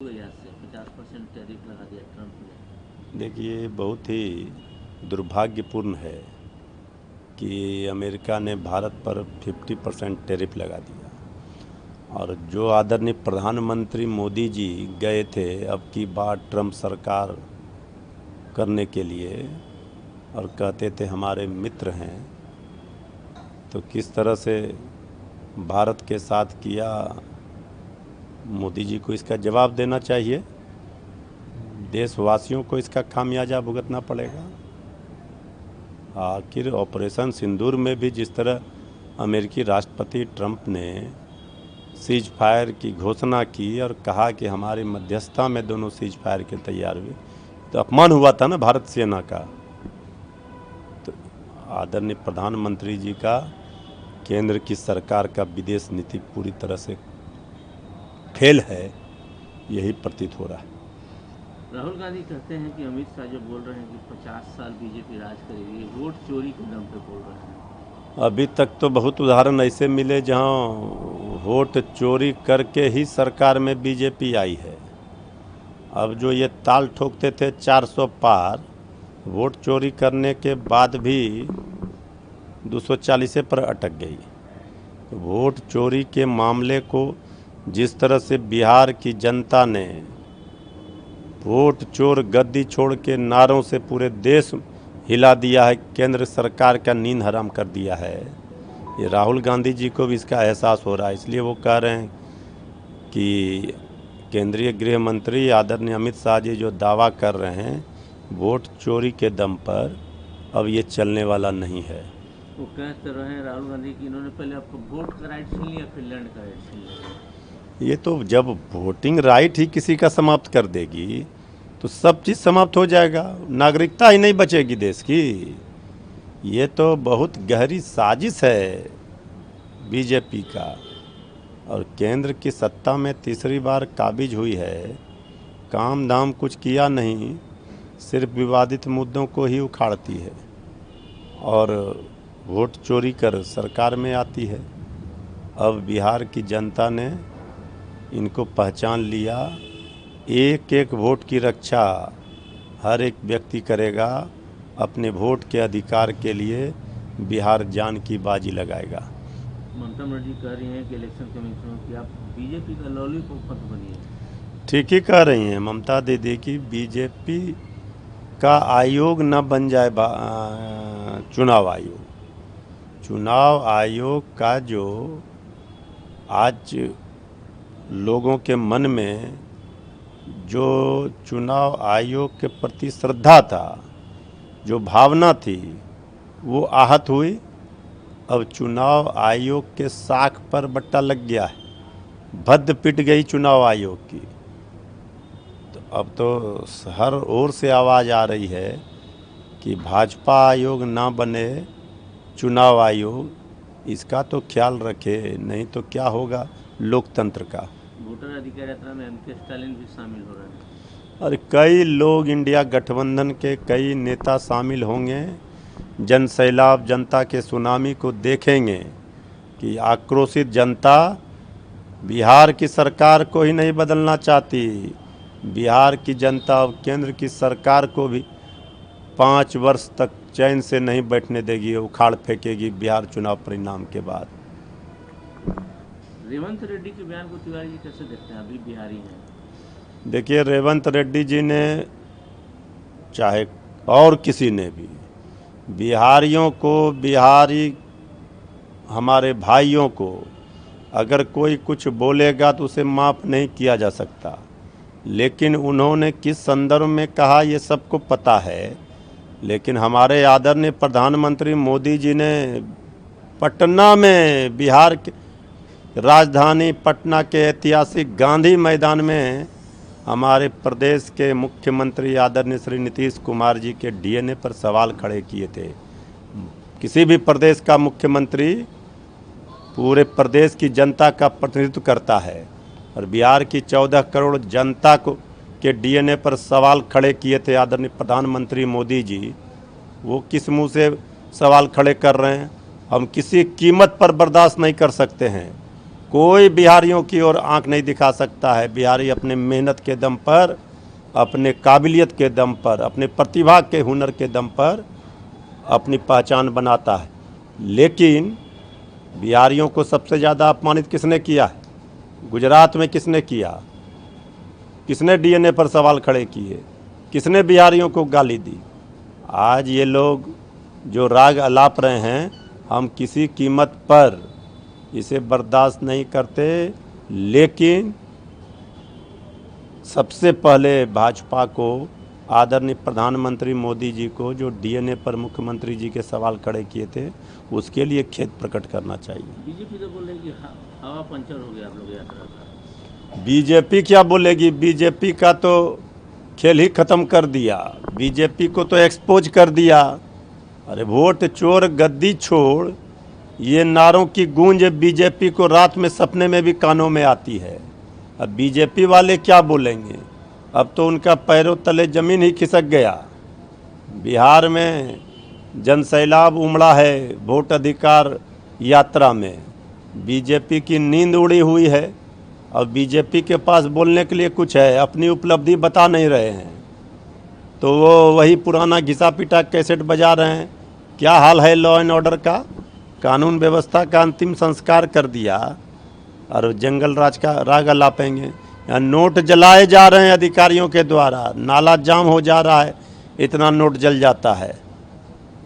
यहाँ से 50% टैरिफ लगा दिया ट्रंप ने। देखिए, बहुत ही दुर्भाग्यपूर्ण है कि अमेरिका ने भारत पर 50% टैरिफ लगा दिया और जो आदरणीय प्रधानमंत्री मोदी जी गए थे अब की बार ट्रंप सरकार करने के लिए और कहते थे हमारे मित्र हैं, तो किस तरह से भारत के साथ किया, मोदी जी को इसका जवाब देना चाहिए। देशवासियों को इसका खामियाजा भुगतना पड़ेगा। आखिर ऑपरेशन सिंदूर में भी जिस तरह अमेरिकी राष्ट्रपति ट्रंप ने सीज फायर की घोषणा की और कहा कि हमारी मध्यस्थता में दोनों सीज फायर के तैयार हुए, तो अपमान हुआ था ना भारत सेना का। तो आदरणीय प्रधानमंत्री जी का केंद्र की सरकार का विदेश नीति पूरी तरह से फेल है, यही प्रतीत हो रहा है। राहुल गांधी कहते हैं कि अमित शाह जो बोल रहे हैं कि 50 साल बीजेपी राज करेगी, वोट चोरी के दम पे बोल रहे हैं। अभी तक तो बहुत उदाहरण ऐसे मिले जहां वोट चोरी करके ही सरकार में बीजेपी आई है। अब जो ये ताल ठोकते थे 400 पार, वोट चोरी करने के बाद भी 240 पर अटक गई। वोट चोरी के मामले को जिस तरह से बिहार की जनता ने वोट चोर गद्दी छोड़ के नारों से पूरे देश हिला दिया है, केंद्र सरकार का नींद हराम कर दिया है, ये राहुल गांधी जी को भी इसका एहसास हो रहा है। इसलिए वो कह रहे हैं कि केंद्रीय गृह मंत्री आदरणीय अमित शाह जी जो दावा कर रहे हैं वोट चोरी के दम पर, अब ये चलने वाला नहीं है। वो कह तो रहे हैं राहुल गांधी कि इन्होंने पहले आपको वोट का राइट छीन लिया, फिर लैंड का राइट छीन लिया। ये तो जब वोटिंग राइट ही किसी का समाप्त कर देगी तो सब चीज़ समाप्त हो जाएगा, नागरिकता ही नहीं बचेगी देश की। ये तो बहुत गहरी साजिश है बीजेपी का, और केंद्र की सत्ता में तीसरी बार काबिज हुई है, काम धाम कुछ किया नहीं, सिर्फ विवादित मुद्दों को ही उखाड़ती है और वोट चोरी कर सरकार में आती है। अब बिहार की जनता ने इनको पहचान लिया, एक एक वोट की रक्षा हर एक व्यक्ति करेगा, अपने वोट के अधिकार के लिए बिहार जान की बाजी लगाएगा। ममता बनर्जी कह रही हैं कि इलेक्शन कमीशन की आप बीजेपी का लॉलीपॉप मत बनिए। ठीक ही कह रही हैं ममता दीदी की बीजेपी का आयोग न बन जाए चुनाव आयोग। चुनाव आयोग का जो आज लोगों के मन में जो चुनाव आयोग के प्रति श्रद्धा था, जो भावना थी, वो आहत हुई। अब चुनाव आयोग के साख पर बट्टा लग गया है, भद्द पिट गई चुनाव आयोग की। तो अब तो हर ओर से आवाज़ आ रही है कि भाजपा आयोग ना बने, चुनाव आयोग इसका तो ख्याल रखे, नहीं तो क्या होगा लोकतंत्र का। वोटर अधिकार यात्रा में एमके स्टालिन भी शामिल हो रहे हैं और कई लोग इंडिया गठबंधन के कई नेता शामिल होंगे। जन सैलाब, जनता के सुनामी को देखेंगे कि आक्रोशित जनता बिहार की सरकार को ही नहीं बदलना चाहती, बिहार की जनता अब केंद्र की सरकार को भी 5 वर्ष तक चैन से नहीं बैठने देगी, उखाड़ फेंकेगी बिहार चुनाव परिणाम के बाद। रेवंत रेड्डी के बयान को तिवारी जी कैसे देखते हैं, अभी बिहारी हैं? देखिए, रेवंत रेड्डी जी ने चाहे और किसी ने भी बिहारियों को, बिहारी हमारे भाइयों को अगर कोई कुछ बोलेगा तो उसे माफ़ नहीं किया जा सकता। लेकिन उन्होंने किस संदर्भ में कहा ये सबको पता है। लेकिन हमारे आदरणीय प्रधानमंत्री मोदी जी ने पटना में, बिहार के राजधानी पटना के ऐतिहासिक गांधी मैदान में हमारे प्रदेश के मुख्यमंत्री आदरणीय श्री नीतीश कुमार जी के डीएनए पर सवाल खड़े किए थे। किसी भी प्रदेश का मुख्यमंत्री पूरे प्रदेश की जनता का प्रतिनिधित्व करता है, और बिहार की 14 करोड़ जनता को के डीएनए पर सवाल खड़े किए थे आदरणीय प्रधानमंत्री मोदी जी। वो किस मुंह से सवाल खड़े कर रहे हैं? हम किसी कीमत पर बर्दाश्त नहीं कर सकते हैं। कोई बिहारियों की ओर आंख नहीं दिखा सकता है। बिहारी अपने मेहनत के दम पर, अपने काबिलियत के दम पर, अपने प्रतिभा के हुनर के दम पर अपनी पहचान बनाता है। लेकिन बिहारियों को सबसे ज़्यादा अपमानित किसने किया है? गुजरात में किसने किया? किसने डीएनए पर सवाल खड़े किए? किसने बिहारियों को गाली दी? आज ये लोग जो राग अलाप रहे हैं, हम किसी कीमत पर इसे बर्दाश्त नहीं करते। लेकिन सबसे पहले भाजपा को, आदरणीय प्रधानमंत्री मोदी जी को, जो डीएनए पर मुख्यमंत्री जी के सवाल खड़े किए थे, उसके लिए खेद प्रकट करना चाहिए। बीजेपी तो बोल रही है कि हवा पंचर हो गया आप लोग यात्रा का। बीजेपी क्या बोलेगी? बीजेपी का तो खेल ही खत्म कर दिया, बीजेपी को तो एक्सपोज कर दिया। अरे वोट चोर गद्दी छोड़, ये नारों की गूंज बीजेपी को रात में सपने में भी कानों में आती है। अब बीजेपी वाले क्या बोलेंगे? अब तो उनका पैरों तले जमीन ही खिसक गया। बिहार में जनसैलाब उमड़ा है वोट अधिकार यात्रा में, बीजेपी की नींद उड़ी हुई है। और बीजेपी के पास बोलने के लिए कुछ है, अपनी उपलब्धि बता नहीं रहे हैं, तो वो वही पुराना घिसा पिटा कैसेट बजा रहे हैं। क्या हाल है लॉ एंड ऑर्डर का? कानून व्यवस्था का अंतिम संस्कार कर दिया और जंगल राज का राग अलापेंगे। यहाँ नोट जलाए जा रहे हैं अधिकारियों के द्वारा, नाला जाम हो जा रहा है, इतना नोट जल जाता है।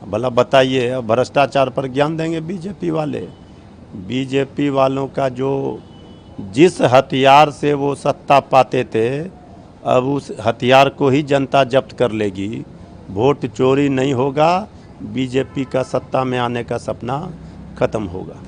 भला बताइए, अब भ्रष्टाचार पर ज्ञान देंगे बीजेपी वाले? बीजेपी वालों का जो जिस हथियार से वो सत्ता पाते थे, अब उस हथियार को ही जनता जब्त कर लेगी। वोट चोरी नहीं होगा, बीजेपी का सत्ता में आने का सपना खत्म होगा।